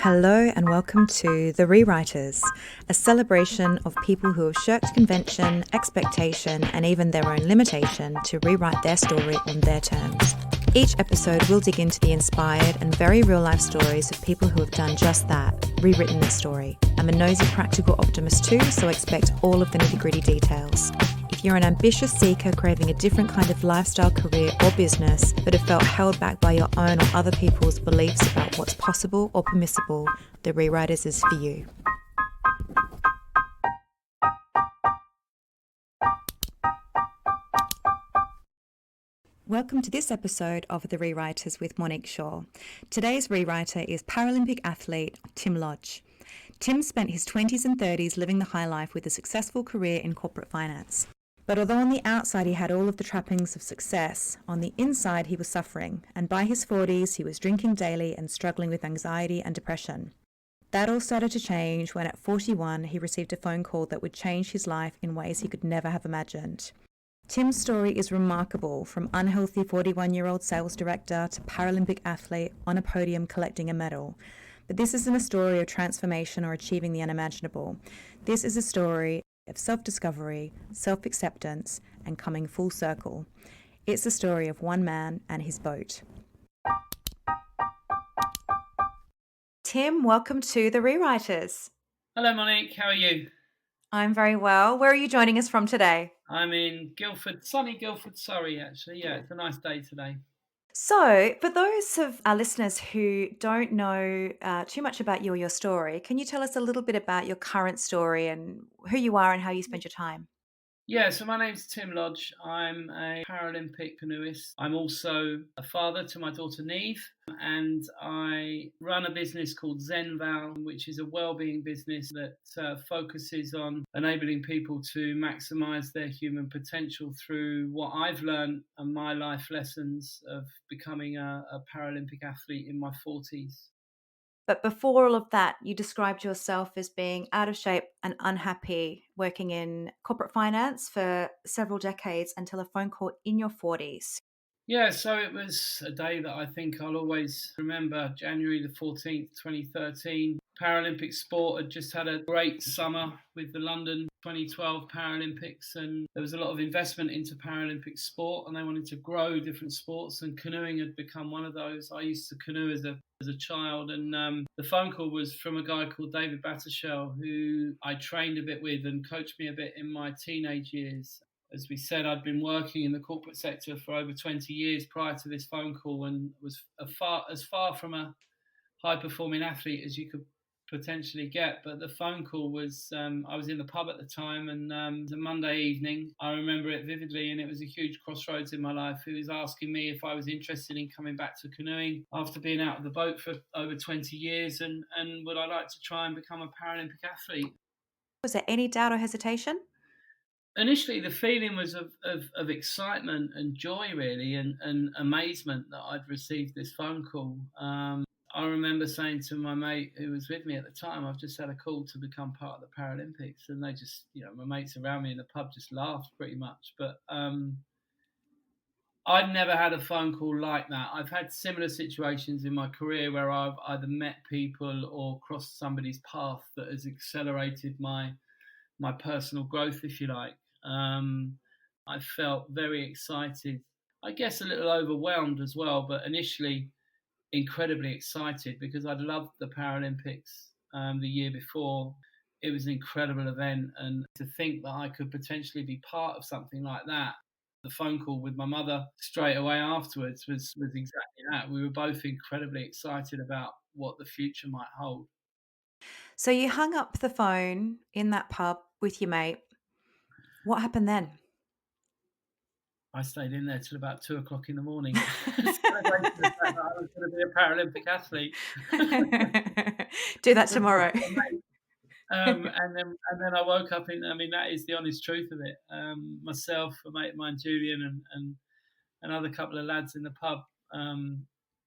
Hello and welcome to The Rewriters, a celebration of people who have shirked convention, expectation, and even their own limitation to rewrite their story on their terms. Each episode will dig into the inspired and very real-life stories of people who have done just that, rewritten their story. I'm a nosy practical optimist too, so expect all of the nitty-gritty details. If you're an ambitious seeker craving a different kind of lifestyle, career, or business, but have felt held back by your own or other people's beliefs about what's possible or permissible, The Rewriters is for you. Welcome to this episode of The Rewriters with Monique Shaw. Today's rewriter is Paralympic athlete Tim Lodge. Tim spent his 20s and 30s living the high life with a successful career in corporate finance. But although on the outside he had all of the trappings of success, on the inside he was suffering, and by his 40s he was drinking daily and struggling with anxiety and depression. That all started to change when at 41 he received a phone call that would change his life in ways he could never have imagined. Tim's story is remarkable, from unhealthy 41-year-old sales director to Paralympic athlete on a podium collecting a medal. But this isn't a story of transformation or achieving the unimaginable. This is a story of self-discovery, self-acceptance, and coming full circle. It's the story of one man and his boat. Tim, welcome to The Rewriters. Hello, Monique. How are you? I'm very well. Where are you joining us from today? I'm in Guildford, sunny Guildford, Surrey, actually. Yeah, it's a nice day today. So, for those of our listeners who don't know too much about you or your story, can you tell us a little bit about your current story and who you are and how you spend your time? Yeah, so my name's Tim Lodge. I'm a Paralympic canoeist. I'm also a father to my daughter Neve, and I run a business called Zenval, which is a wellbeing business that focuses on enabling people to maximise their human potential through what I've learned and my life lessons of becoming a Paralympic athlete in my 40s. But before all of that, you described yourself as being out of shape and unhappy working in corporate finance for several decades until a phone call in your 40s. Yeah, so it was a day that I think I'll always remember, January the 14th, 2013. Paralympic sport had just had a great summer with the London 2012 Paralympics, and there was a lot of investment into Paralympic sport, and they wanted to grow different sports, and canoeing had become one of those. I used to canoe as a child, and the phone call was from a guy called David Battershell, who I trained a bit with and coached me a bit in my teenage years. As we said, I'd been working in the corporate sector for over 20 years prior to this phone call, and was as far from a high-performing athlete as you could potentially get. But the phone call was, I was in the pub at the time, and it was a Monday evening. I remember it vividly, and it was a huge crossroads in my life. He was asking me if I was interested in coming back to canoeing after being out of the boat for over 20 years, and would I like to try and become a Paralympic athlete. Was there any doubt or hesitation? Initially, the feeling was of excitement and joy, really, and amazement that I'd received this phone call. I remember saying to my mate who was with me at the time, I've just had a call to become part of the Paralympics. And they just, my mates around me in the pub just laughed pretty much. But I'd never had a phone call like that. I've had similar situations in my career where I've either met people or crossed somebody's path that has accelerated my personal growth, if you like. I felt very excited, I guess a little overwhelmed as well, but initially incredibly excited because I'd loved the Paralympics the year before. It was an incredible event, and to think that I could potentially be part of something like that. The phone call with my mother straight away afterwards was exactly that. We were both incredibly excited about what the future might hold. So you hung up the phone in that pub with your mate. What happened then? I stayed in there till about 2 o'clock in the morning, celebrating the fact that I was going to be a Paralympic athlete. Do that tomorrow. And then I woke up in. I mean, that is the honest truth of it. Myself, a mate of mine, Julian, and another couple of lads in the pub,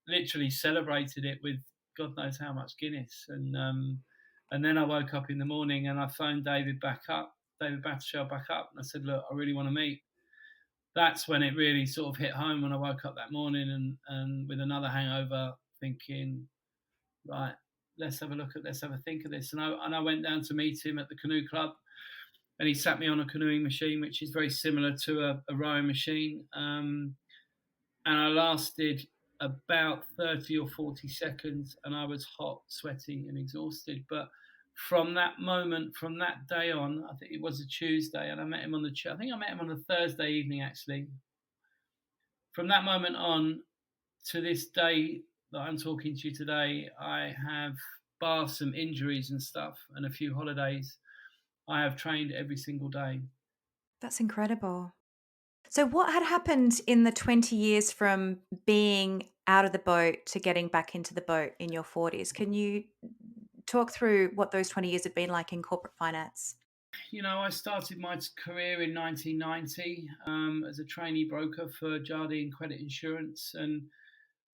literally celebrated it with God knows how much Guinness. And then I woke up in the morning and I phoned David Battershell back up, and I said, look, I really want to meet. That's when it really sort of hit home when I woke up that morning and with another hangover, thinking, right, let's have a think of this. And I went down to meet him at the canoe club, and he sat me on a canoeing machine, which is very similar to a rowing machine. And I lasted about 30 or 40 seconds, and I was hot, sweaty, and exhausted. But from that moment, from that day on, I think it was a Tuesday, and I met him on I think I met him on a Thursday evening, actually. From that moment on to this day that I'm talking to you today, I have, bar some injuries and stuff and a few holidays, I have trained every single day. That's incredible. So, what had happened in the 20 years from being out of the boat to getting back into the boat in your 40s? Can you talk through what those 20 years had been like in corporate finance? I started my career in 1990 as a trainee broker for Jardine Credit Insurance, and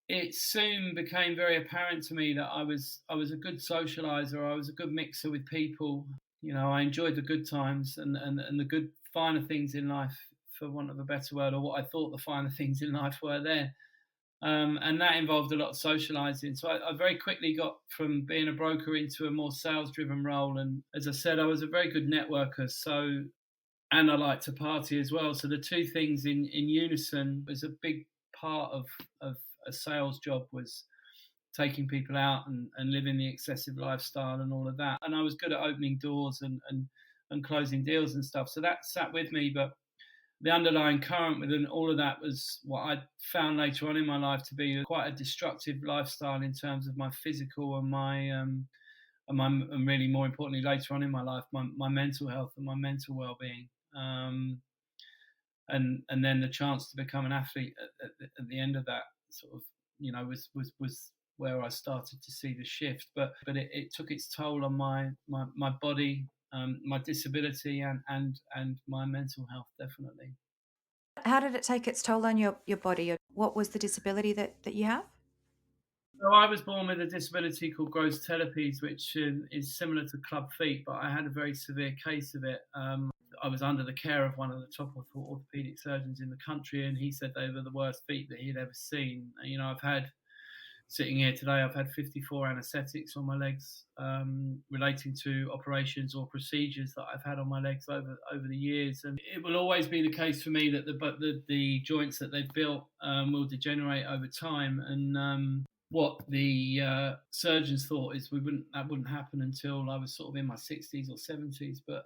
it soon became very apparent to me that I was a good socializer. I was a good mixer with people. I enjoyed the good times and the good finer things in life, for want of a better word, or what I thought the finer things in life were there. And that involved a lot of socializing. So I very quickly got from being a broker into a more sales driven role. And as I said, I was a very good networker. And I like to party as well. So the two things in unison was a big part of a sales job, was taking people out and living the excessive lifestyle and all of that. And I was good at opening doors and closing deals and stuff. So that sat with me. But the underlying current within all of that was what I found later on in my life to be quite a destructive lifestyle in terms of my physical and really more importantly later on in my life, my mental health and my mental well-being. And then the chance to become an athlete at the end of that sort of was where I started to see the shift. But it took its toll on my body, my disability, and my mental health, definitely. How did it take its toll on your body? What was the disability that you have? So I was born with a disability called gross telopies, which is similar to club feet, but I had a very severe case of it. I was under the care of one of the top orthopedic surgeons in the country, and he said they were the worst feet that he'd ever seen. I've had, sitting here today, I've had 54 anaesthetics on my legs, relating to operations or procedures that I've had on my legs over the years. And it will always be the case for me that the joints that they've built will degenerate over time. And what the surgeons thought is that wouldn't happen until I was sort of in my 60s or 70s. But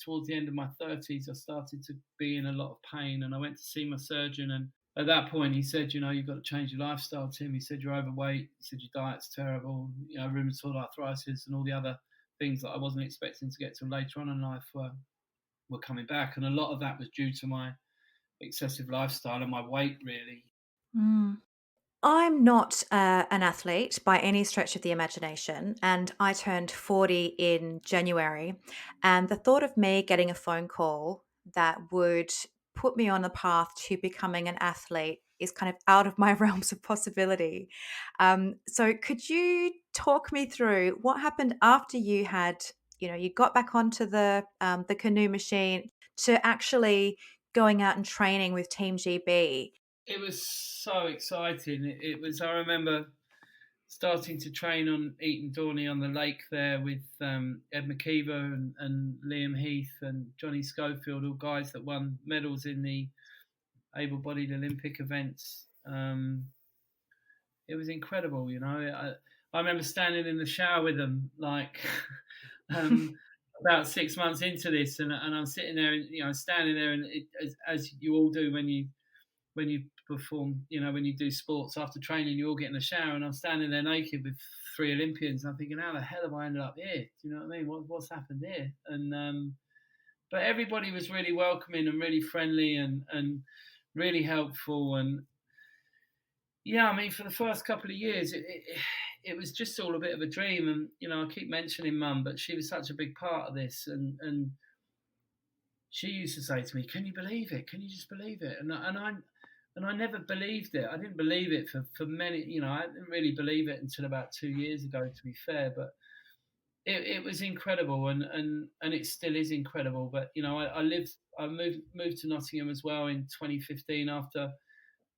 towards the end of my 30s, I started to be in a lot of pain, and I went to see my surgeon. And at that point, he said, you've got to change your lifestyle, Tim. He said, you're overweight. He said, your diet's terrible. Rheumatoid arthritis and all the other things that I wasn't expecting to get to later on in life were coming back. And a lot of that was due to my excessive lifestyle and my weight, really. Mm. I'm not an athlete by any stretch of the imagination, and I turned 40 in January. And the thought of me getting a phone call that would put me on the path to becoming an athlete is kind of out of my realms of possibility. So, could you talk me through what happened after you got back onto the canoe machine to actually going out and training with Team GB? It was so exciting. I remember starting to train on Eton Dorney on the lake there with Ed McKeever and Liam Heath and Johnny Schofield, all guys that won medals in the able-bodied Olympic events. It was incredible, I remember standing in the shower with them, like about 6 months into this, and I'm sitting there, and standing there, and as you all do when you perform, when you do sports after training, you all get in the shower, and I'm standing there naked with three Olympians. And I'm thinking, how the hell have I ended up here? Do you know what I mean? What's happened here? And but everybody was really welcoming and really friendly and really helpful. And yeah, I mean, for the first couple of years, it was just all a bit of a dream. And I keep mentioning Mum, but she was such a big part of this. And she used to say to me, "Can you believe it? Can you just believe it?" And I never believed it. I didn't believe it for many. I didn't really believe it until about 2 years ago, to be fair. But it was incredible, and it still is incredible. But I moved to Nottingham as well in 2015 after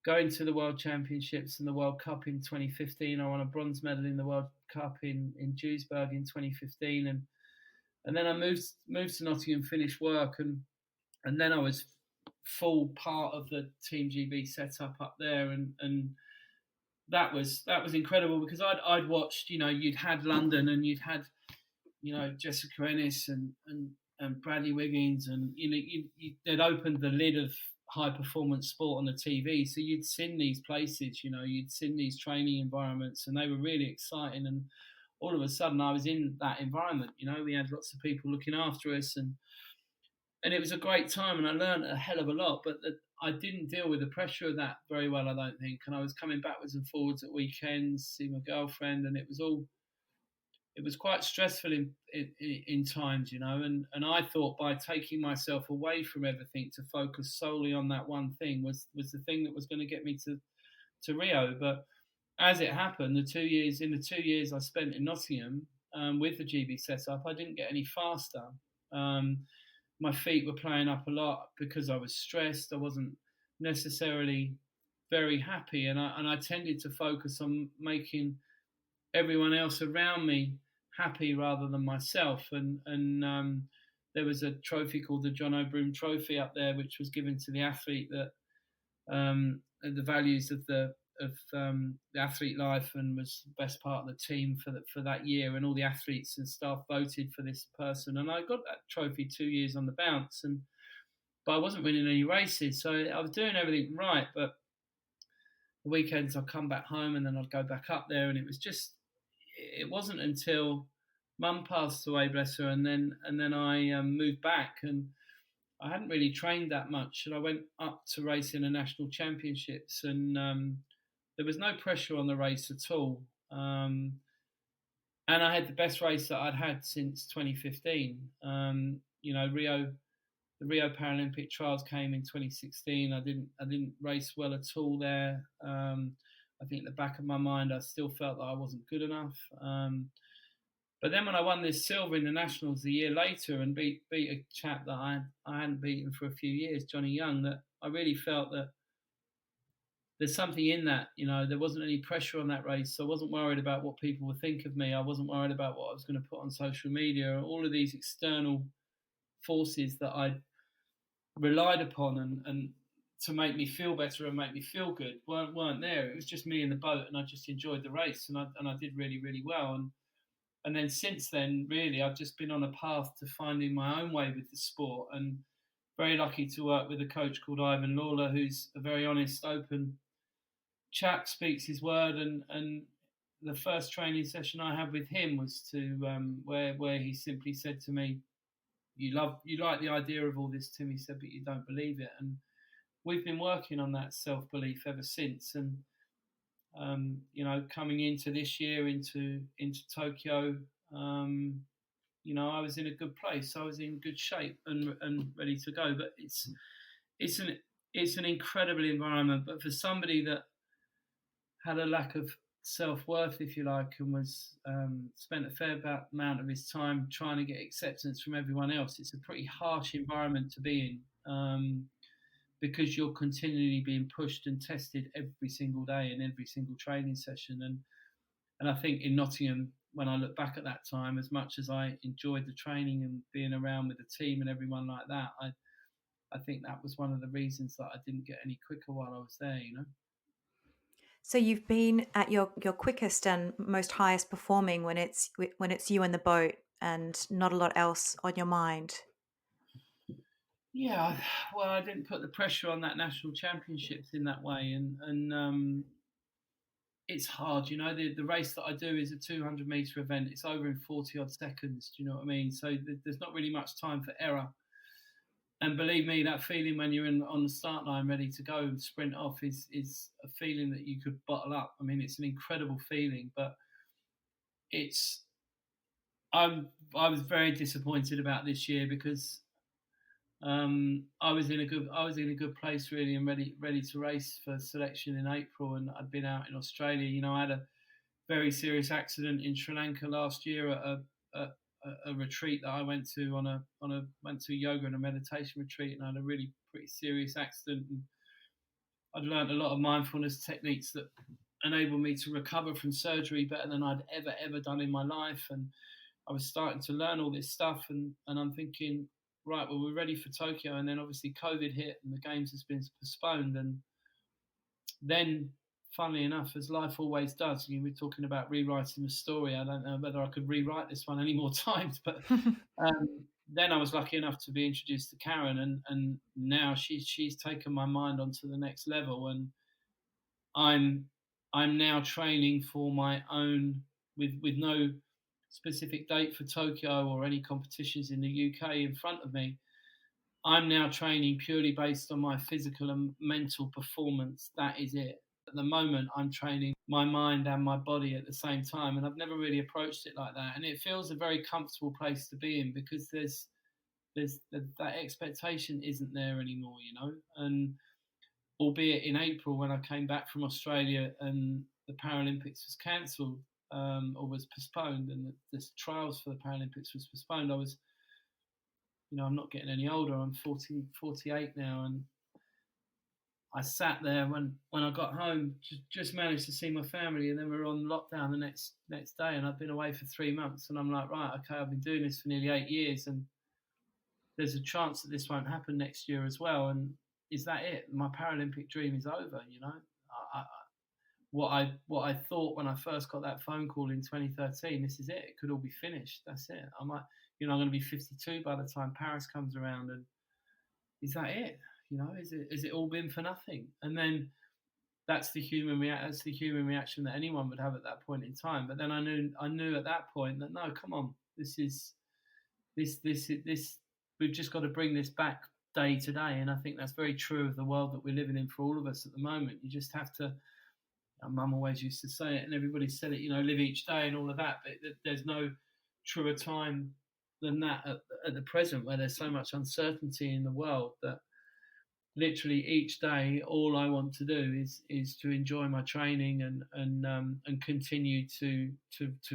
going to the World Championships and the World Cup in 2015. I won a bronze medal in the World Cup in Duisburg in 2015, and then I moved to Nottingham, finished work, and then I was full part of the Team GB setup up there, and that was incredible because I'd watched, you'd had London and you'd had, Jessica Ennis and Bradley Wiggins, and they'd opened the lid of high performance sport on the TV, so you'd seen these places, you'd seen these training environments, and they were really exciting. And all of a sudden, I was in that environment. We had lots of people looking after us, and it was a great time, and I learned a hell of a lot. But I didn't deal with the pressure of that very well, I don't think. And I was coming backwards and forwards at weekends, see my girlfriend, and it was quite stressful in times, And I thought by taking myself away from everything to focus solely on that one thing was the thing that was going to get me to Rio. But as it happened, the 2 years I spent in Nottingham with the GB setup, I didn't get any faster. My feet were playing up a lot because I was stressed. I wasn't necessarily very happy, and I tended to focus on making everyone else around me happy rather than myself. And there was a trophy called the John O'Broom Trophy up there, which was given to the athlete that the values of the athlete life, and was the best part of the team for that year. And all the athletes and staff voted for this person, and I got that trophy 2 years on the bounce. But I wasn't winning any races, so I was doing everything right. But the weekends I'd come back home, and then I'd go back up there, and it wasn't until Mum passed away, bless her, and then I moved back, and I hadn't really trained that much, and I went up to race in the national championships, and there was no pressure on the race at all. And I had the best race that I'd had since 2015. The Rio Paralympic trials came in 2016. I didn't race well at all there. I think at the back of my mind, I still felt that I wasn't good enough. But then when I won this silver in the nationals a year later and beat a chap that I hadn't beaten for a few years, Johnny Young, that I really felt that there's something in that. There wasn't any pressure on that race, so I wasn't worried about what people would think of me. I wasn't worried about what I was going to put on social media. All of these external forces that I relied upon and to make me feel better and make me feel good weren't there. It was just me in the boat, and I just enjoyed the race, and I did really, really well. And then since then, really, I've just been on a path to finding my own way with the sport, and very lucky to work with a coach called Ivan Lawler, who's a very honest, open chap, speaks his word. And the first training session I had with him was where he simply said to me, you like the idea of all this, Tim, he said, but you don't believe it. And we've been working on that self-belief ever since. And coming into this year, into Tokyo, I was in a good place. I was in good shape and ready to go. But it's an incredible environment. But for somebody that had a lack of self-worth, if you like, and was spent a fair amount of his time trying to get acceptance from everyone else, it's a pretty harsh environment to be in. Because you're continually being pushed and tested every single day in every single training session. And I think in Nottingham, when I look back at that time, as much as I enjoyed the training and being around with the team and everyone like that, I think that was one of the reasons that I didn't get any quicker while I was there, So you've been at your quickest and most highest performing when it's you in the boat and not a lot else on your mind. Yeah, well, I didn't put the pressure on that national championships in that way, and it's hard, The race that I do is a 200-meter event. It's over in 40 odd seconds. Do you know what I mean? So there's not really much time for error. And believe me, that feeling when you're on the start line ready to go and sprint off is a feeling that you could bottle up. I mean, it's an incredible feeling, but I was very disappointed about this year because I was in a good place really, and ready to race for selection in April. And I'd been out in Australia. I had a very serious accident in Sri Lanka last year at a retreat that I went to went to a yoga and a meditation retreat, and I had a really pretty serious accident. I'd learned a lot of mindfulness techniques that enabled me to recover from surgery better than I'd ever done in my life. And I was starting to learn all this stuff, and I'm thinking, right, well, we're ready for Tokyo. And then obviously COVID hit and the games has been postponed. And then, funnily enough, as life always does, we're talking about rewriting the story. I don't know whether I could rewrite this one any more times, but then I was lucky enough to be introduced to Karen, and now she's taken my mind onto the next level, and I'm I'm now training for my own with no specific date for Tokyo or any competitions in the UK in front of me. I'm now training purely based on my physical and mental performance. That is it. At the moment, I'm training my mind and my body at the same time, and I've never really approached it like that. And it feels a very comfortable place to be in because that expectation isn't there anymore, And albeit in April when I came back from Australia and the Paralympics was cancelled, or was postponed, and the trials for the Paralympics was postponed, I was, I'm not getting any older. I'm 48 now, and I sat there when I got home, just managed to see my family, and then we were on lockdown the next day, and I've been away for 3 months, and I'm like, right, okay, I've been doing this for nearly 8 years, and there's a chance that this won't happen next year as well. And is that it? My Paralympic dream is over. I, what I thought when I first got that phone call in 2013. This is it. It could all be finished. That's it. I might, I'm going to be 52 by the time Paris comes around, and is that it? Is it all been for nothing? And then that's the human reaction that anyone would have at that point in time. But then I knew at that point that no, come on, this we've just got to bring this back day to day. And I think that's very true of the world that we're living in for all of us at the moment. You just have to. Mum always used to say it, and everybody said it. Live each day and all of that. But there's no truer time than that at the present, where there's so much uncertainty in the world that literally each day, all I want to do is to enjoy my training and continue to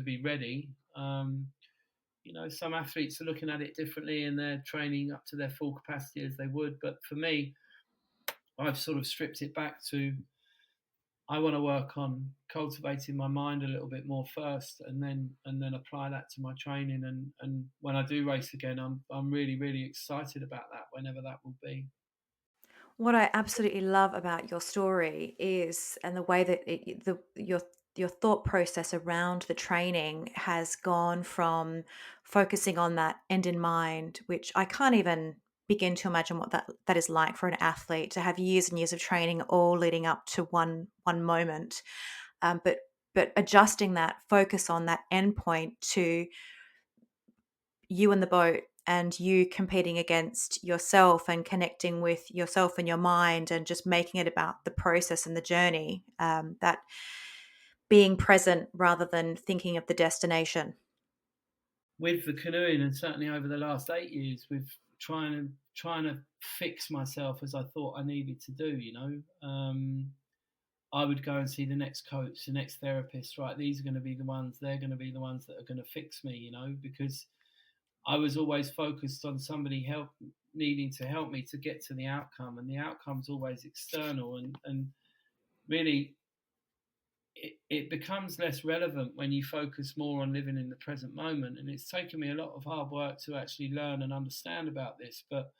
be ready. Some athletes are looking at it differently, and they're training up to their full capacity as they would. But for me, I've sort of stripped it back to I want to work on cultivating my mind a little bit more first, and then apply that to my training. And when I do race again, I'm really really excited about that, whenever that will be. What I absolutely love about your story is, and the way that your thought process around the training has gone from focusing on that end in mind, which I can't even begin to imagine what that is like for an athlete to have years and years of training all leading up to one moment, but adjusting that focus on that end point to you and the boat and you competing against yourself and connecting with yourself and your mind and just making it about the process and the journey, that being present rather than thinking of the destination. With the canoeing, and certainly over the last 8 years, with trying to fix myself as I thought I needed to do. I would go and see the next coach, the next therapist. Right, these are going to be the ones. They're going to be the ones that are going to fix me. Because I was always focused on somebody needing to help me to get to the outcome, and the outcome's always external, and really it becomes less relevant when you focus more on living in the present moment. And it's taken me a lot of hard work to actually learn and understand about this. But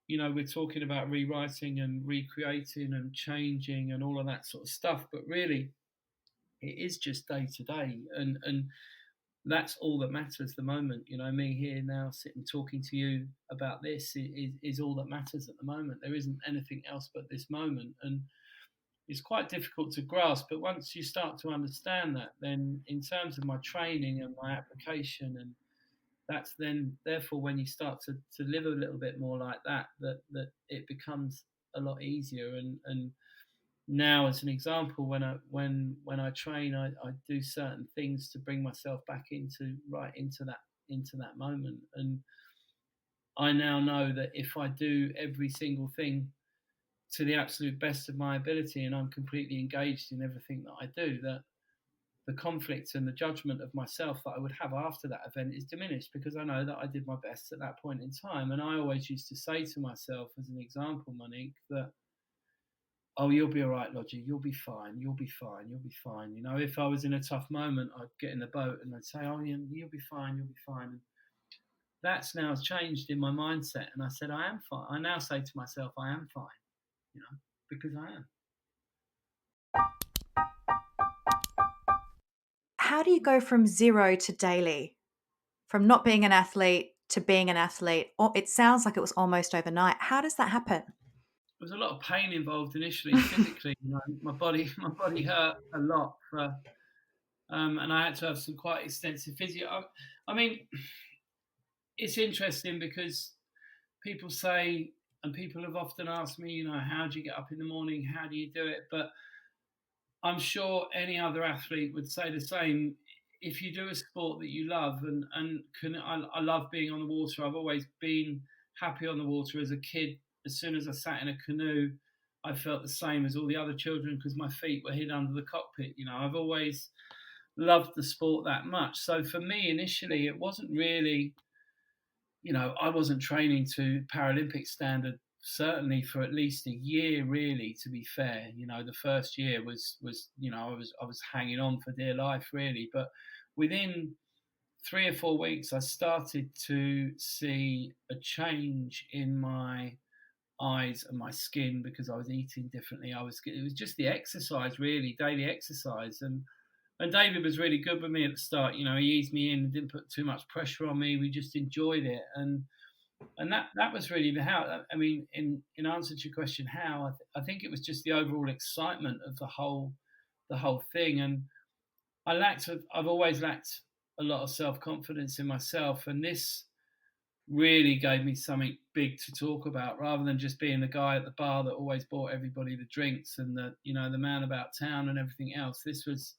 we're talking about rewriting and recreating and changing and all of that sort of stuff, but really it is just day to day, and that's all that matters at the moment. Me here now sitting talking to you about this is all that matters at the moment. There isn't anything else but this moment, and it's quite difficult to grasp. But once you start to understand that, then in terms of my training and my application, and that's then therefore when you start to live a little bit more like that it becomes a lot easier. And now, as an example, when I train, I do certain things to bring myself back into that moment. And I now know that if I do every single thing to the absolute best of my ability, and I'm completely engaged in everything that I do, that the conflict and the judgment of myself that I would have after that event is diminished, because I know that I did my best at that point in time. And I always used to say to myself, as an example, Monique, that oh, you'll be all right, Lodgy. You'll be fine. You'll be fine. You'll be fine. You know, if I was in a tough moment, I'd get in the boat and I'd say, oh, you'll be fine. You'll be fine. And that's now changed in my mindset. And I said, I am fine. I now say to myself, I am fine, you know, because I am. How do you go from zero to daily? From not being an athlete to being an athlete? Or it sounds like it was almost overnight. How does that happen? There was a lot of pain involved initially, physically. You know, my body hurt a lot, and I had to have some quite extensive physio. I mean, it's interesting because people say, and people have often asked me, you know, how do you get up in the morning? How do you do it? But I'm sure any other athlete would say the same. If you do a sport that you love, I love being on the water. I've always been happy on the water as a kid. As soon as I sat in a canoe, I felt the same as all the other children because my feet were hid under the cockpit. You know, I've always loved the sport that much. So for me, initially, it wasn't really, you know, I wasn't training to Paralympic standard certainly for at least a year, really, to be fair. You know, the first year was you know, I was hanging on for dear life, really. But within 3 or 4 weeks, I started to see a change in my eyes and my skin because I was eating differently. It was just the exercise, really, daily exercise. And David was really good with me at the start. You know, he eased me in, didn't put too much pressure on me. We just enjoyed it, and that was really the how. I mean, in answer to your question, how I think it was just the overall excitement of the whole thing. And I've always lacked a lot of self confidence in myself, and this really gave me something big to talk about, rather than just being the guy at the bar that always bought everybody the drinks and the man about town and everything else. This was,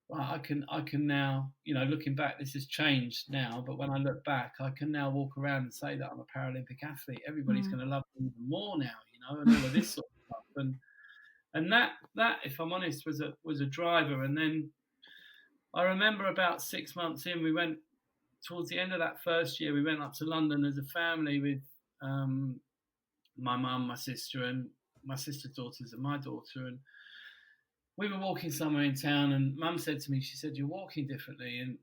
right, I can now, you know, looking back, this has changed now, but when I look back, I can now walk around and say that I'm a Paralympic athlete. Everybody's Mm. going to love me even more now, you know, and all of this sort of stuff. And that, if I'm honest, was a driver. And then I remember about 6 months in, we went towards the end of that first year, we went up to London as a family with my mum, my sister, and my sister's daughters, and my daughter, and we were walking somewhere in town, and Mum said to me, she said, "You're walking differently," and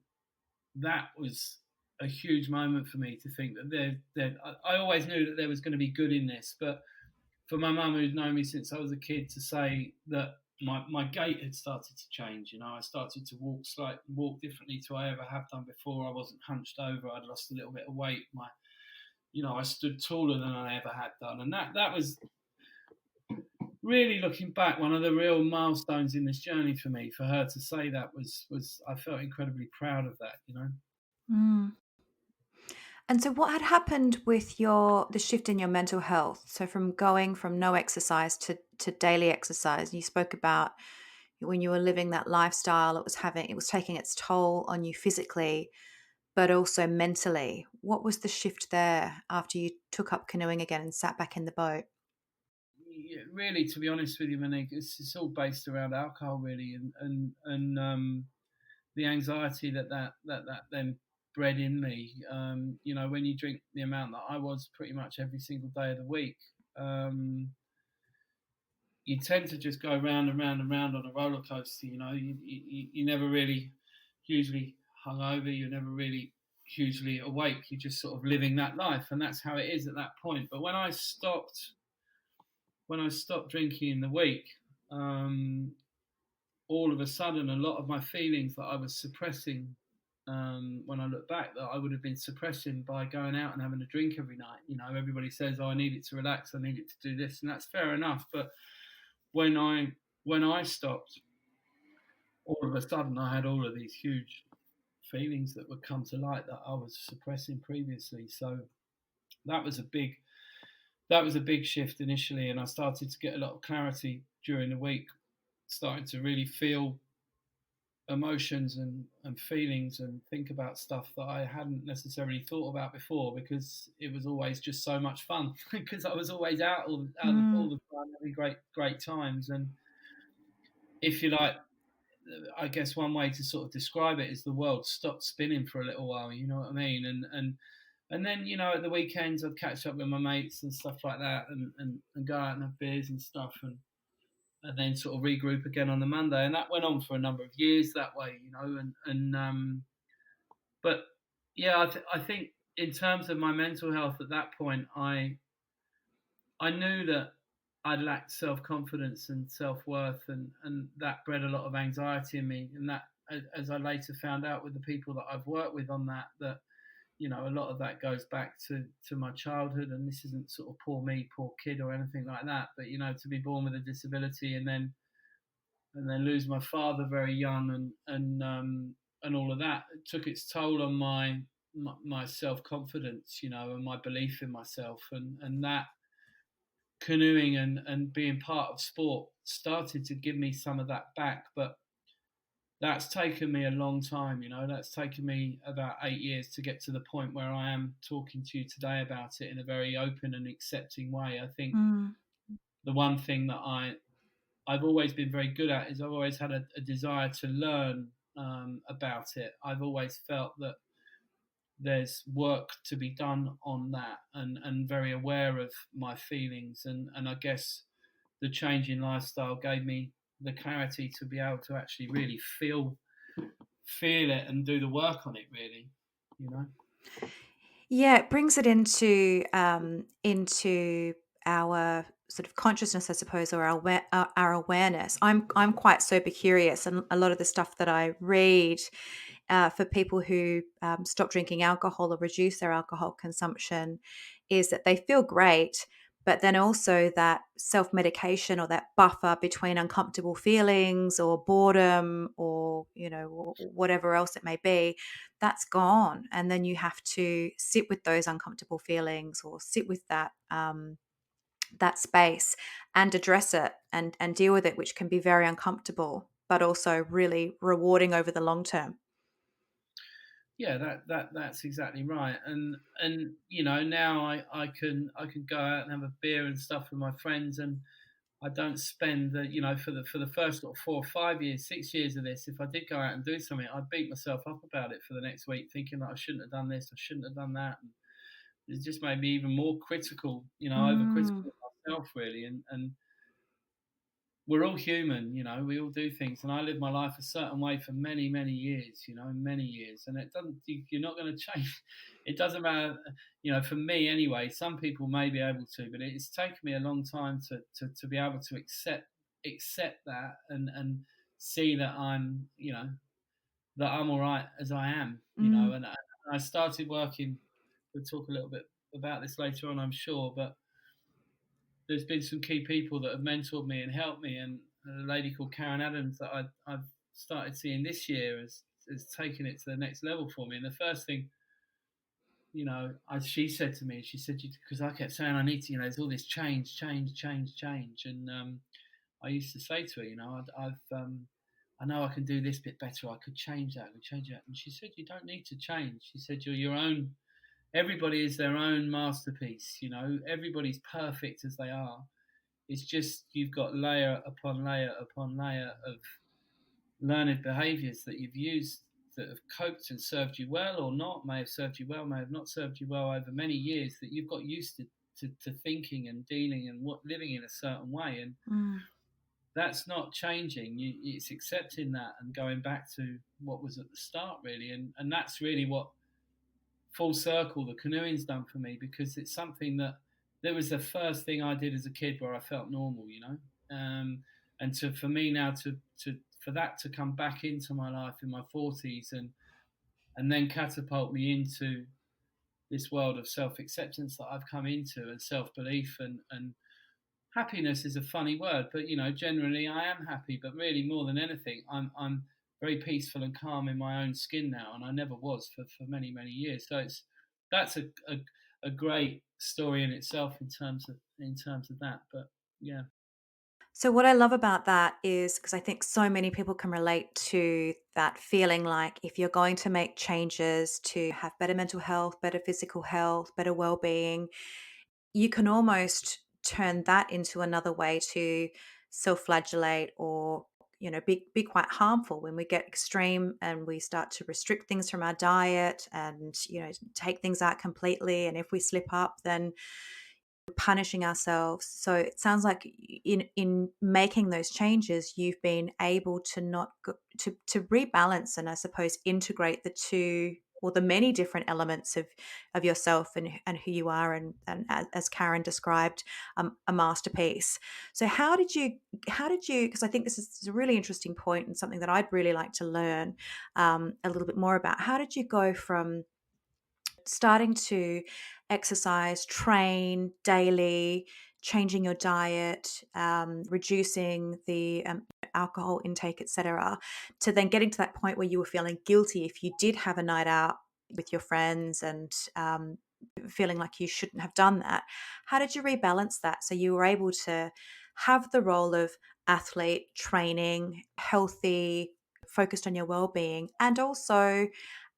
that was a huge moment for me to think that I always knew that there was going to be good in this, but for my mum, who'd known me since I was a kid, to say that my gait had started to change. You know, I started to walk differently to I ever have done before. I wasn't hunched over. I'd lost a little bit of weight. I stood taller than I ever had done, and that was really, looking back, one of the real milestones in this journey for me. For her to say that was I felt incredibly proud of that. You know. Mm. And so what had happened with the shift in your mental health? So from going from no exercise to daily exercise, you spoke about when you were living that lifestyle, it was taking its toll on you physically, but also mentally. What was the shift there after you took up canoeing again and sat back in the boat? Yeah, really, to be honest with you, Monique, it's all based around alcohol, really, and the anxiety that then bred in me. You know, when you drink the amount that I was pretty much every single day of the week, um, you tend to just go round and round and round on a roller coaster. You know, you never really hugely hungover. You're never really hugely awake. You're just sort of living that life, and that's how it is at that point. But when I stopped drinking in the week, um, all of a sudden, a lot of my feelings that I was suppressing, when I look back, that I would have been suppressing by going out and having a drink every night. You know, everybody says, "Oh, I need it to relax. I need it to do this," and that's fair enough. But when I stopped, all of a sudden, I had all of these huge feelings that would come to light that I was suppressing previously. So that was a big shift initially, and I started to get a lot of clarity during the week, starting to really feel emotions and feelings and think about stuff that I hadn't necessarily thought about before, because it was always just so much fun because I was always out all Mm. the time having great times. And if you like, I guess one way to sort of describe it is the world stopped spinning for a little while, you know what I mean? And then, you know, at the weekends I'd catch up with my mates and stuff like that, and go out and have beers and stuff. and then sort of regroup again on the Monday. And that went on for a number of years that way, but yeah, I think in terms of my mental health at that point, I knew that I lacked self confidence and self worth, and that bred a lot of anxiety in me. And that, as I later found out with the people that I've worked with on that a lot of that goes back to my childhood. And this isn't sort of poor me, poor kid, or anything like that. But to be born with a disability and then lose my father very young, and all of that, it took its toll on my self confidence, and my belief in myself, and that canoeing and being part of sport started to give me some of that back. But that's taken me a long time. That's taken me about 8 years to get to the point where I am talking to you today about it in a very open and accepting way. I think Mm. the one thing that I've always been very good at is I've always had a desire to learn about it. I've always felt that there's work to be done on that, and very aware of my feelings, and I guess the change in lifestyle gave me the clarity to be able to actually really feel it and do the work on it, really, you know. Yeah, it brings it into our sort of consciousness, I suppose, or our awareness. I'm quite super curious, and a lot of the stuff that I read for people who stop drinking alcohol or reduce their alcohol consumption is that they feel great, but then also that self medication or that buffer between uncomfortable feelings or boredom or whatever else it may be, that's gone, and then you have to sit with those uncomfortable feelings or sit with that space and address it and deal with it, which can be very uncomfortable but also really rewarding over the long term. Yeah, that's exactly right. And now I can go out and have a beer and stuff with my friends, and I don't spend for the first 4 or 5 years, 6 years of this. If I did go out and do something, I'd beat myself up about it for the next week, thinking that I shouldn't have done this, I shouldn't have done that. And it just made me even more critical, Mm, overcritical of myself, really. And we're all human, we all do things. And I lived my life a certain way for many, many years, many years. And it doesn't, you're not going to change. It doesn't matter, for me anyway. Some people may be able to, but it's taken me a long time to be able to accept that, and see that I'm all right as I am, mm. and I started working. We'll talk a little bit about this later on, I'm sure, but there's been some key people that have mentored me and helped me, and a lady called Karen Adams that I've started seeing this year has taken it to the next level for me. And the first thing, she said to me, she said, because I kept saying I need to, there's all this change, change, change, change, and I used to say to her, I know I can do this bit better. I could change that. I could change that. And she said, you don't need to change. She said, you're your own. Everybody is their own masterpiece. Everybody's perfect as they are. It's just you've got layer upon layer upon layer of learned behaviours that you've used that have coped and served you well or not, may have served you well, may have not served you well over many years, that you've got used to thinking and dealing and living in a certain way. And Mm. that's not changing. It's accepting that and going back to what was at the start, really. And that's really what full circle the canoeing's done for me, because it's something that was the first thing I did as a kid where I felt normal, and for me now to for that to come back into my life in my 40s, and then catapult me into this world of self acceptance that I've come into, and self belief, and happiness is a funny word, but generally I am happy. But really, more than anything, I'm very peaceful and calm in my own skin now, and I never was for many, many years. So that's a great story in itself in terms of that. But yeah. So what I love about that is because I think so many people can relate to that feeling, like if you're going to make changes to have better mental health, better physical health, better well-being, you can almost turn that into another way to self-flagellate or be quite harmful when we get extreme and we start to restrict things from our diet and take things out completely, and if we slip up then punishing ourselves. So it sounds like in making those changes, you've been able to not go, to rebalance and I suppose integrate the two or the many different elements of yourself and who you are and as Karen described, a masterpiece. So how did you because I think this is a really interesting point and something that I'd really like to learn a little bit more about. How did you go from starting to exercise, train daily, changing your diet, reducing the alcohol intake, etc., to then getting to that point where you were feeling guilty if you did have a night out with your friends and feeling like you shouldn't have done that. How did you rebalance that so you were able to have the role of athlete, training, healthy, focused on your well-being, and also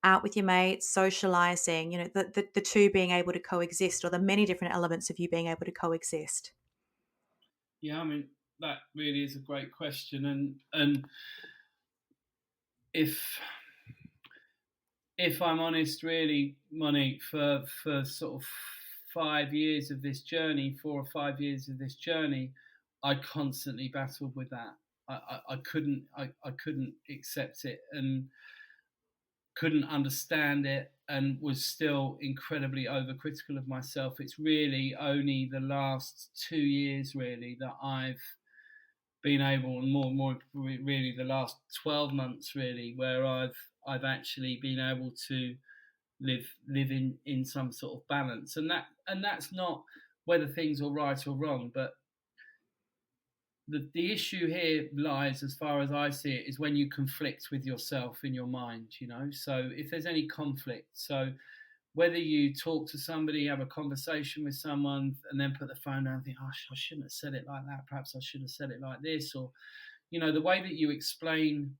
out with your mates, socializing, the two being able to coexist, or the many different elements of you being able to coexist? Yeah, I mean that really is a great question, and if if I'm honest, really, Monique, for sort of 5 years of this journey, 4 or 5 years of this journey, I constantly battled with that. I couldn't accept it and couldn't understand it and was still incredibly overcritical of myself. It's really only the last 2 years really that I've been able, and more really the last 12 months really, where I've actually been able to live in some sort of balance, and that's not whether things are right or wrong, but the issue here lies, as far as I see it, is when you conflict with yourself in your mind, so if there's any conflict, so whether you talk to somebody, have a conversation with someone, and then put the phone down and think, oh, I shouldn't have said it like that, perhaps I should have said it like this, or the way that you explain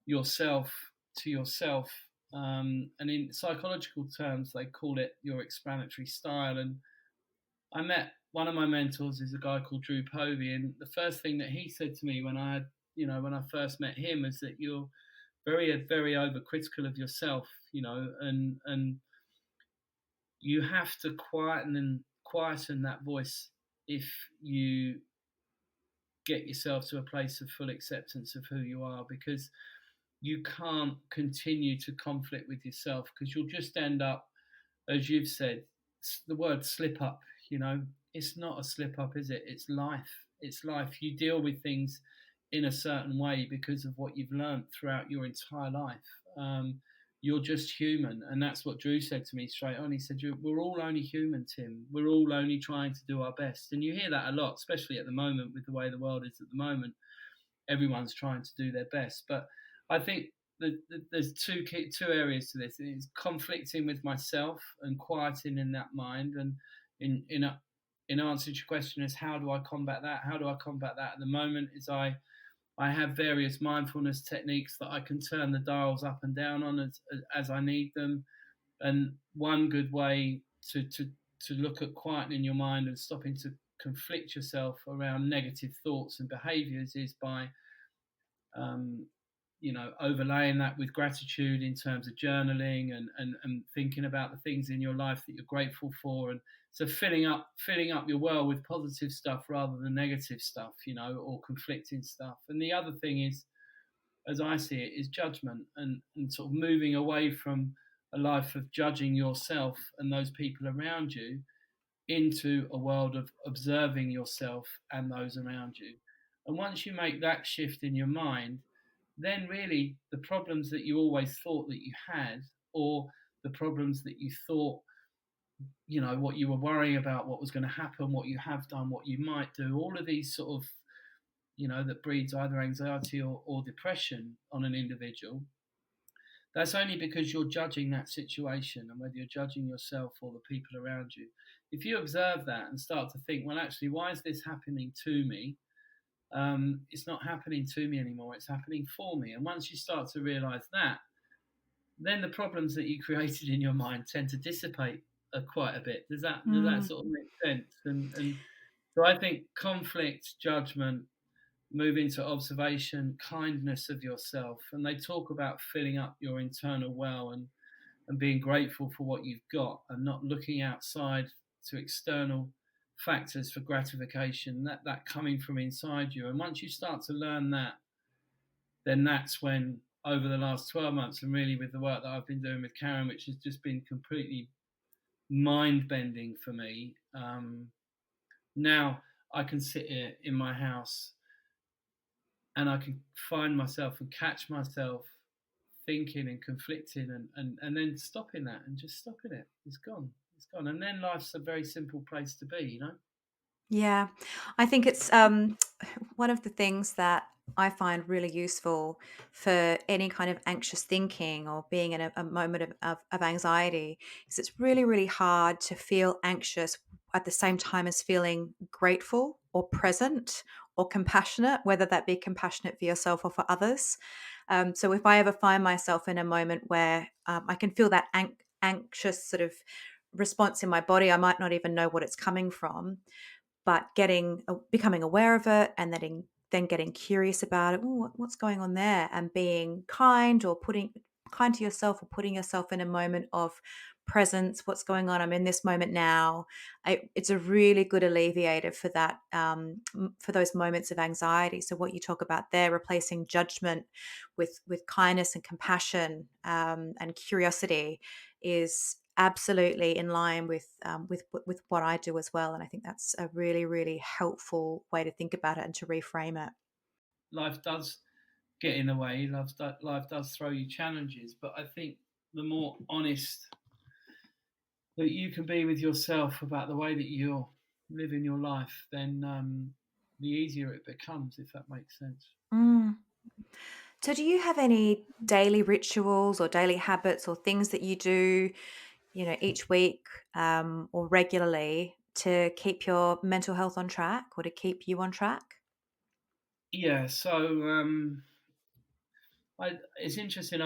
yourself to yourself, and in psychological terms they call it your explanatory style. And I met one of my mentors is a guy called Drew Povey, and the first thing that he said to me when I first met him is that you're very overcritical of yourself, and you have to quieten that voice if you get yourself to a place of full acceptance of who you are, because you can't continue to conflict with yourself, because you'll just end up, as you've said, the word slip up, it's not a slip up, is it? It's life. It's life. You deal with things in a certain way because of what you've learned throughout your entire life. You're just human. And that's what Drew said to me straight on. He said, we're all only human, Tim. We're all only trying to do our best. And you hear that a lot, especially at the moment with the way the world is at the moment. Everyone's trying to do their best. But I think there's two areas to this. It's conflicting with myself and quieting in that mind. And in answer to your question is, how do I combat that? How do I combat that at the moment? Is I have various mindfulness techniques that I can turn the dials up and down on as I need them. And one good way to look at quietening your mind and stopping to conflict yourself around negative thoughts and behaviors is by um, overlaying that with gratitude in terms of journaling and thinking about the things in your life that you're grateful for, and so filling up your well with positive stuff rather than negative stuff, or conflicting stuff. And the other thing is, as I see it, is judgment, and sort of moving away from a life of judging yourself and those people around you into a world of observing yourself and those around you. And once you make that shift in your mind, then really the problems that you always thought that you had, or the problems that you thought, what you were worrying about, what was going to happen, what you have done, what you might do, all of these sort of, that breeds either anxiety or depression on an individual. That's only because you're judging that situation, and whether you're judging yourself or the people around you. If you observe that and start to think, well, actually, why is this happening to me? It's not happening to me anymore, it's happening for me. And once you start to realize that, then the problems that you created in your mind tend to dissipate quite a bit. Does that Mm. sort of make sense? And so I think conflict, judgment, move into observation, kindness of yourself. And they talk about filling up your internal well, and being grateful for what you've got, and not looking outside to external factors for gratification, that coming from inside you. And once you start to learn that, then that's when, over the last 12 months, and really with the work that I've been doing with Karen, which has just been completely mind bending for me. Now I can sit here in my house and I can find myself and catch myself thinking and conflicting, and then stopping that and just stopping it. It's gone. It's gone. And then life's a very simple place to be, you know? Yeah, I think it's one of the things that I find really useful for any kind of anxious thinking or being in a moment of anxiety is it's really, really hard to feel anxious at the same time as feeling grateful or present or compassionate, whether that be compassionate for yourself or for others. So if I ever find myself in a moment where I can feel that anxious sort of response in my body, I might not even know what it's coming from, but becoming aware of it and then getting curious about it. "Ooh, what's going on there?" And being kind or putting kind to yourself or putting yourself in a moment of presence. What's going on? I'm in this moment now. It's a really good alleviator for that, for those moments of anxiety. So what you talk about there, replacing judgment with kindness and compassion, and curiosity, is absolutely in line with what I do as well. And I think that's a really, really helpful way to think about it and to reframe it. Life does get in the way. Life does throw you challenges, but I think the more honest that you can be with yourself about the way that you're living your life, then the easier it becomes, if that makes sense. Mm. So, do you have any daily rituals or daily habits or things that you do, each week, or regularly to keep your mental health on track or to keep you on track? Yeah, so it's interesting.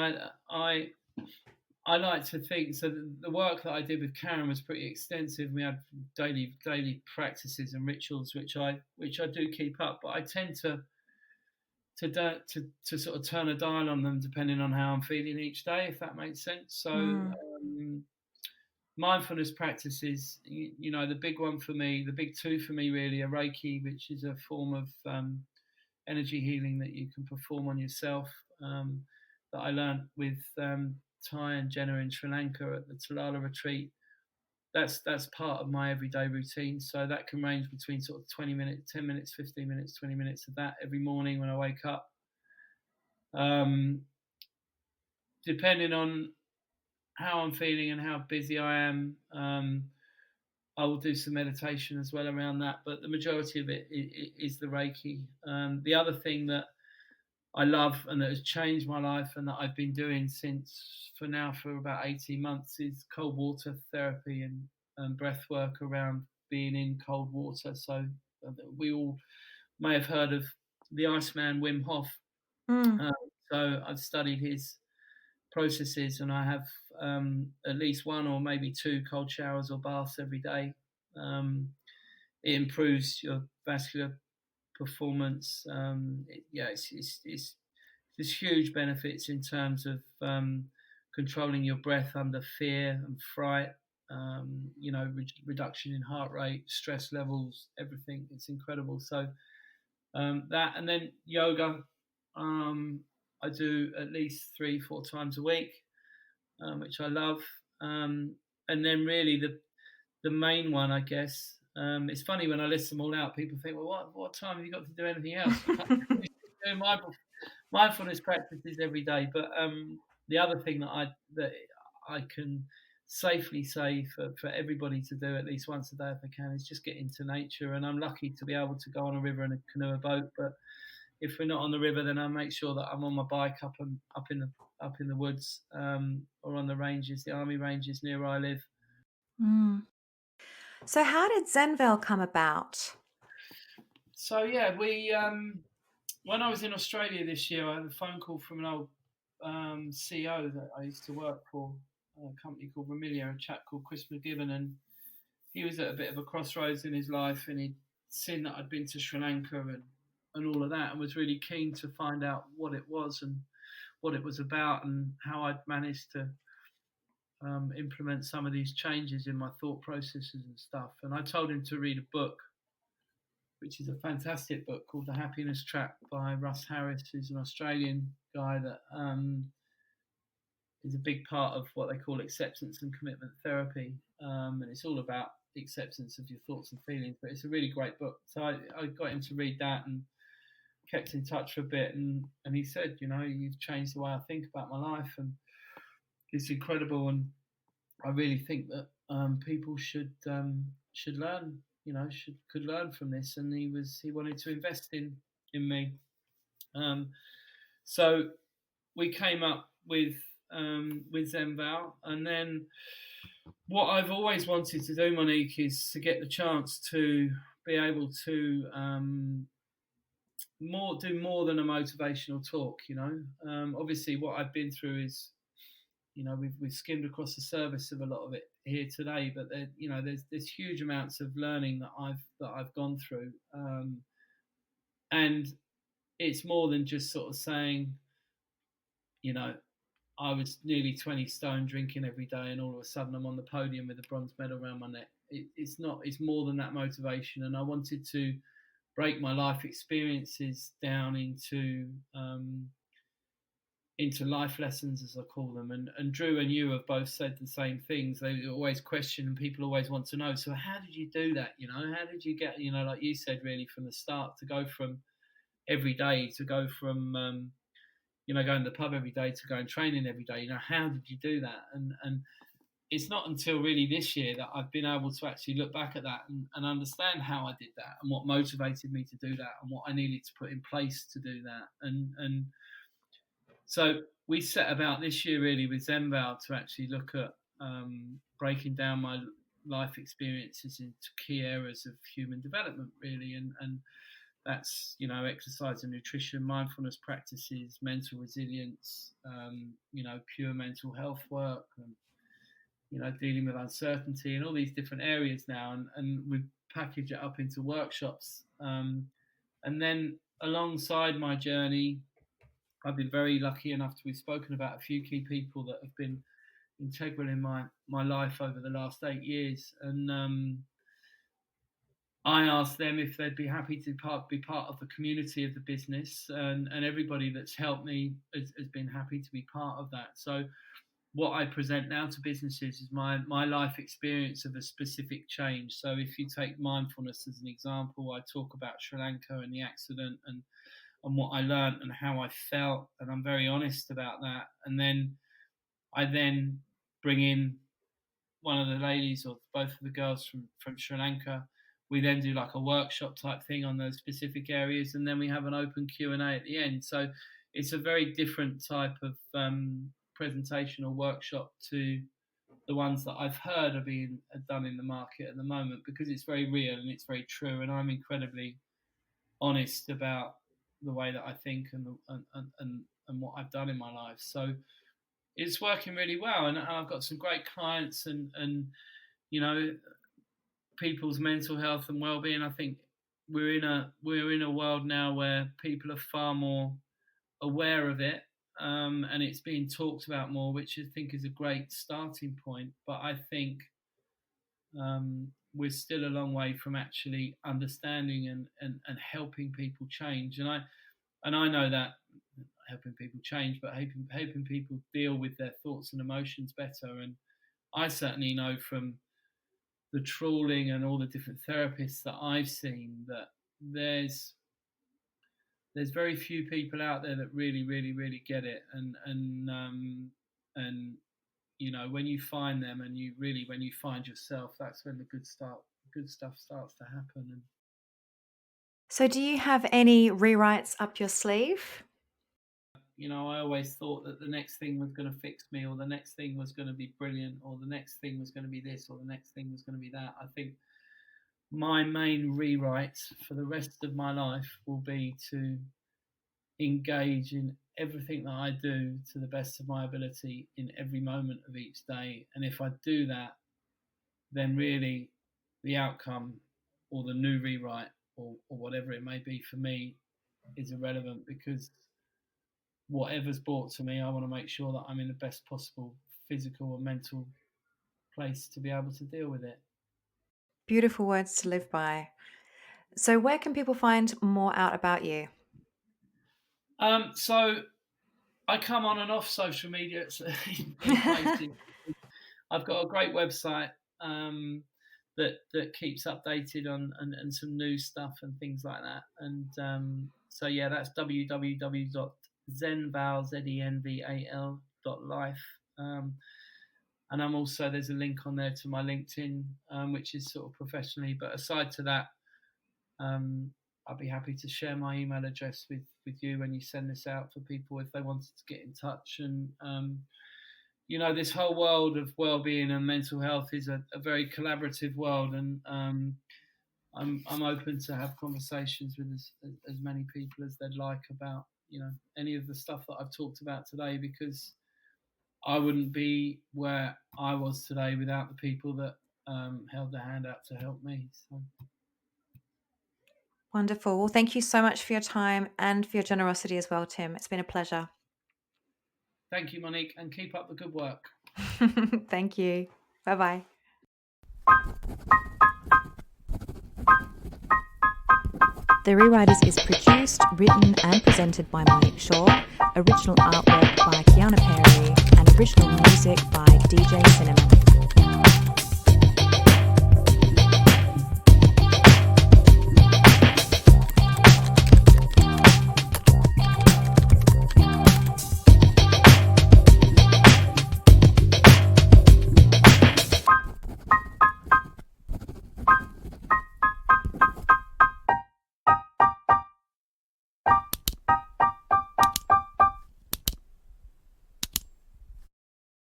I like to think so. The work that I did with Karen was pretty extensive. We had daily practices and rituals, which I do keep up. But I tend to sort of turn a dial on them depending on how I'm feeling each day, if that makes sense. So Mm, mindfulness practices, the big one for me, the big two for me really are Reiki, which is a form of energy healing that you can perform on yourself, that I learned with Ty and Jenna in Sri Lanka at the Talala retreat. That's part of my everyday routine. So that can range between sort of 20 minutes, 10 minutes, 15 minutes, 20 minutes of that every morning when I wake up. Um, Depending on how I'm feeling and how busy I am, I will do some meditation as well around that. But the majority of it is the Reiki. The other thing that I love and that has changed my life and that I've been doing for about 18 months is cold water therapy and breath work around being in cold water. So we all may have heard of the Iceman Wim Hof. mm, Uh, so I've studied his processes and I have at least one or maybe two cold showers or baths every day. It improves your vascular performance. There's huge benefits in terms of controlling your breath under fear and fright. Reduction in heart rate, stress levels, everything. It's incredible. So that, and then yoga. I do at least 3-4 times a week, which I love. And then really the main one, I guess. It's funny when I list them all out, people think, well, what time have you got to do anything else? You can't do mindfulness practices every day. But the other thing that I can safely say for everybody to do at least once a day if they can is just get into nature. And I'm lucky to be able to go on a river and a canoe, a boat. But if we're not on the river, then I make sure that I'm on my bike up in the woods, or on the ranges, the army ranges near where I live. mm. So, how did Zenville come about? So yeah, we when I was in Australia this year, I had a phone call from an old CEO that I used to work for, a company called Ramilia, a chap called Chris McGibbon, and he was at a bit of a crossroads in his life, and he'd seen that I'd been to Sri Lanka and all of that, and was really keen to find out what it was and what it was about, and how I'd managed to implement some of these changes in my thought processes and stuff. And I told him to read a book, which is a fantastic book called The Happiness Trap by Russ Harris, who's an Australian guy that is a big part of what they call acceptance and commitment therapy. And it's all about the acceptance of your thoughts and feelings, but it's a really great book. So I got him to read that and kept in touch for a bit. And he said, you've changed the way I think about my life. And it's incredible. And I really think that people should learn, could learn from this. And he wanted to invest in me. So we came up with Zenval, and then what I've always wanted to do, Monique, is to get the chance to be able to do more than a motivational talk. Obviously, what I've been through is, we've skimmed across the surface of a lot of it here today, but there's huge amounts of learning that I've gone through, and it's more than just sort of saying, I was nearly 20 stone drinking every day, and all of a sudden I'm on the podium with a bronze medal around my neck. It's more than that motivation, and I wanted to break my life experiences down into life lessons, as I call them. And Drew and you have both said the same things. They always question, and people always want to know, so how did you do that? How did you get, like you said, really from the start, to go from every day to go from going to the pub every day to going training every day? How did you do that? And it's not until really this year that I've been able to actually look back at that and understand how I did that, and what motivated me to do that, and what I needed to put in place to do that. And so we set about this year really with Zenval to actually look at breaking down my life experiences into key areas of human development, really, and that's exercise and nutrition, mindfulness practices, mental resilience, pure mental health work, and dealing with uncertainty, and all these different areas now, and we package it up into workshops, and then alongside my journey, I've been very lucky enough to be spoken about a few key people that have been integral in my life over the last 8 years, and I asked them if they'd be happy to be part of the community of the business, and everybody that's helped me has been happy to be part of that. So what I present now to businesses is my life experience of a specific change. So if you take mindfulness as an example, I talk about Sri Lanka and the accident, and what I learned and how I felt, and I'm very honest about that. And then I bring in one of the ladies, or both of the girls from Sri Lanka. We then do like a workshop type thing on those specific areas, and then we have an open Q&A at the end. So it's a very different type of presentation or workshop to the ones that I've heard are being done in the market at the moment, because it's very real and it's very true, and I'm incredibly honest about the way that I think and what I've done in my life. So it's working really well, and I've got some great clients, and people's mental health and well-being. I think we're in a world now where people are far more aware of it, and it's being talked about more, which I think is a great starting point. But I think we're still a long way from actually understanding and helping people change. And I know that helping people change, but helping people deal with their thoughts and emotions better. And I certainly know from the trawling and all the different therapists that I've seen that there's very few people out there that really, really, really get it. And when you find them, and when you find yourself, that's when the good stuff starts to happen. And So do you have any rewrites up your sleeve? I always thought that the next thing was going to fix me, or the next thing was going to be brilliant, or the next thing was going to be this, or the next thing was going to be that. I think my main rewrite for the rest of my life will be to engage in everything that I do to the best of my ability in every moment of each day. And if I do that, then really the outcome, or the new rewrite, or whatever it may be for me, is irrelevant, because whatever's brought to me, I want to make sure that I'm in the best possible physical and mental place to be able to deal with it. Beautiful words to live by. So where can people find more out about you? So I come on and off social media in places. I've got a great website that keeps updated on and some news stuff and things like that. And so yeah, that's www.zenval.life. And I'm also, there's a link on there to my LinkedIn, which is sort of professionally. But aside to that, I'd be happy to share my email address with you when you send this out for people if they wanted to get in touch. And this whole world of well-being and mental health is a very collaborative world, and I'm open to have conversations with as many people as they'd like about any of the stuff that I've talked about today, because I wouldn't be where I was today without the people that held their hand out to help me. So. Wonderful. Well, thank you so much for your time and for your generosity as well, Tim. It's been a pleasure. Thank you, Monique, and keep up the good work. Thank you. Bye-bye. The Rewriters is produced, written and presented by Monique Shaw, original artwork by Kiana Perry, and original music by DJ Cinema.